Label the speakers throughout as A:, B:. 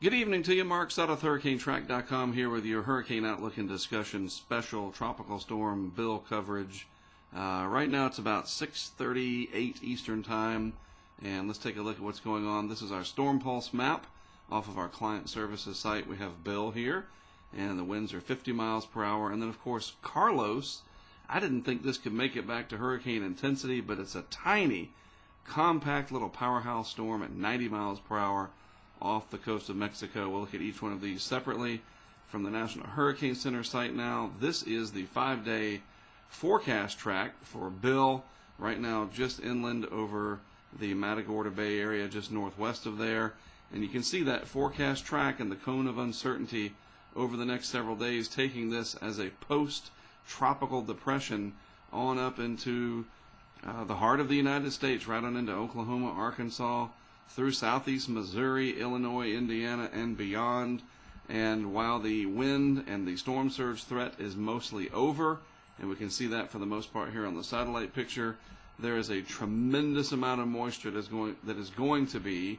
A: Good evening to you. Mark Sutton, HurricaneTrack.com here with your Hurricane Outlook and Discussion special tropical storm Bill coverage. Right now it's about 6:38 Eastern Time, and let's take a look at what's going on. This is our Storm Pulse map off of our client services site. We have Bill here, and the winds are 50 miles per hour. And then, of course, Carlos. I didn't think this could make it back to hurricane intensity, but it's a tiny, compact little powerhouse storm at 90 miles per hour off the coast of Mexico. We'll look at each one of these separately from the National Hurricane Center site now. This is the 5-day forecast track for Bill right now, just inland over the Matagorda Bay area, just northwest of there. And you can see that forecast track and the cone of uncertainty over the next several days, taking this as a post-tropical depression on up into the heart of the United States, right on into Oklahoma, Arkansas, through southeast Missouri, Illinois, Indiana, and beyond. And while the wind and the storm surge threat is mostly over, and we can see that for the most part here on the satellite picture, there is a tremendous amount of moisture that is going to be,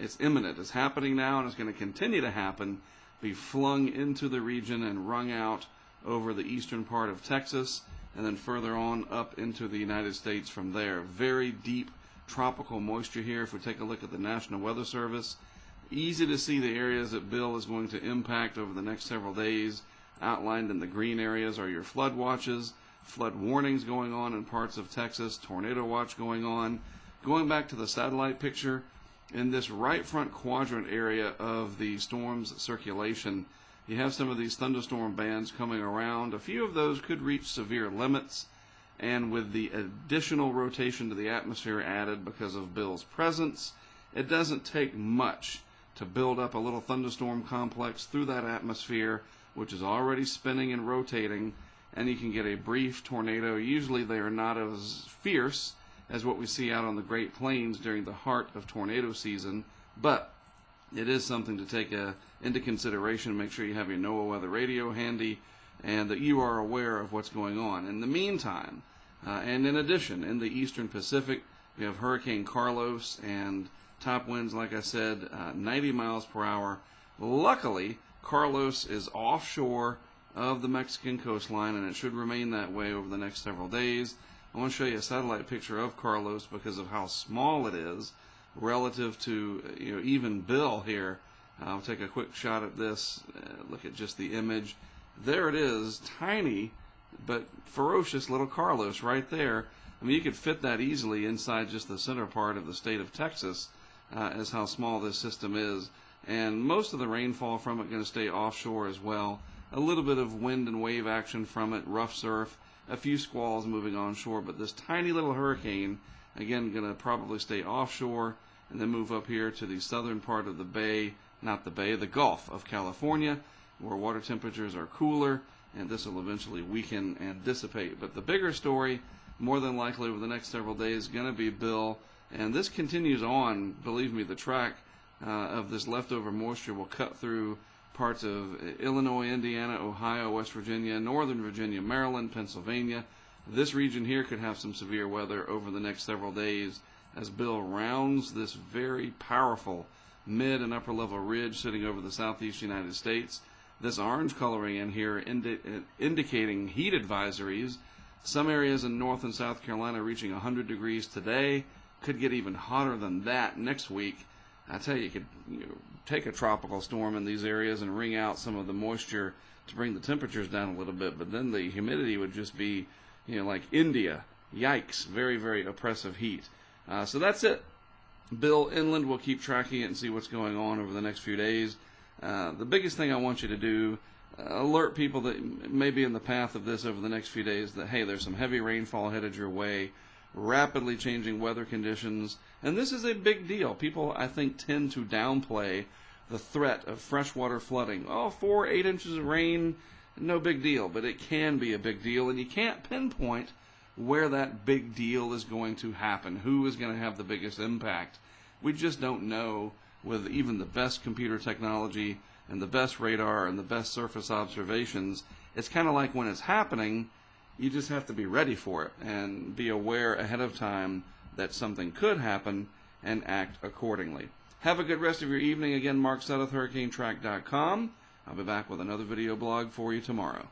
A: it's imminent, it's happening now, and it's going to continue to happen, be flung into the region and wrung out over the eastern part of Texas, and then further on up into the United States from there. Very deep tropical moisture here. If we take a look at the National Weather Service, easy to see the areas that Bill is going to impact over the next several days. Outlined in the green areas are your flood watches, flood warnings going on in parts of Texas, tornado watch going on. Going back to the satellite picture, in this right front quadrant area of the storm's circulation, you have some of these thunderstorm bands coming around. A few of those could reach severe limits. And with the additional rotation to the atmosphere added because of Bill's presence, it doesn't take much to build up a little thunderstorm complex through that atmosphere, which is already spinning and rotating, and you can get a brief tornado. Usually they are not as fierce as what we see out on the Great Plains during the heart of tornado season, but it is something to take into consideration. Make sure you have your NOAA weather radio handy, and that you are aware of what's going on. In the meantime, and in addition, in the eastern Pacific, we have Hurricane Carlos and top winds, like I said, 90 miles per hour. Luckily, Carlos is offshore of the Mexican coastline, and it should remain that way over the next several days. I want to show you a satellite picture of Carlos because of how small it is relative to even Bill here. I'll take a quick shot at this. Look at just the image. There it is, tiny but ferocious little Carlos right there. I mean, you could fit that easily inside just the center part of the state of Texas, as how small this system is. And most of the rainfall from it going to stay offshore as well. A little bit of wind and wave action from it, rough surf, a few squalls moving onshore. But this tiny little hurricane, again, going to probably stay offshore and then move up here to the southern part of the bay, not the bay, the Gulf of California, where water temperatures are cooler, and this will eventually weaken and dissipate. But the bigger story, more than likely over the next several days, is going to be Bill, and this continues on. Believe me, the track of this leftover moisture will cut through parts of Illinois, Indiana, Ohio, West Virginia, Northern Virginia, Maryland, Pennsylvania. This region here could have some severe weather over the next several days as Bill rounds this very powerful mid and upper level ridge sitting over the southeast United States. This orange coloring in here indicating heat advisories. Some areas in North and South Carolina reaching 100 degrees today. Could get even hotter than that next week. I tell you, you could take a tropical storm in these areas and wring out some of the moisture to bring the temperatures down a little bit, but then the humidity would just be, like India. Yikes, very, very oppressive heat. So that's it. Bill inland, we'll keep tracking it and see what's going on over the next few days. The biggest thing I want you to do, alert people that may be in the path of this over the next few days that, hey, there's some heavy rainfall headed your way, rapidly changing weather conditions, and this is a big deal. People, I think, tend to downplay the threat of freshwater flooding. 4 or 8 inches of rain, no big deal, but it can be a big deal, and you can't pinpoint where that big deal is going to happen, who is going to have the biggest impact. We just don't know with even the best computer technology and the best radar and the best surface observations. It's kind of like when it's happening, you just have to be ready for it and be aware ahead of time that something could happen and act accordingly. Have a good rest of your evening. Again, Mark Sudduth, HurricaneTrack.com. I'll be back with another video blog for you tomorrow.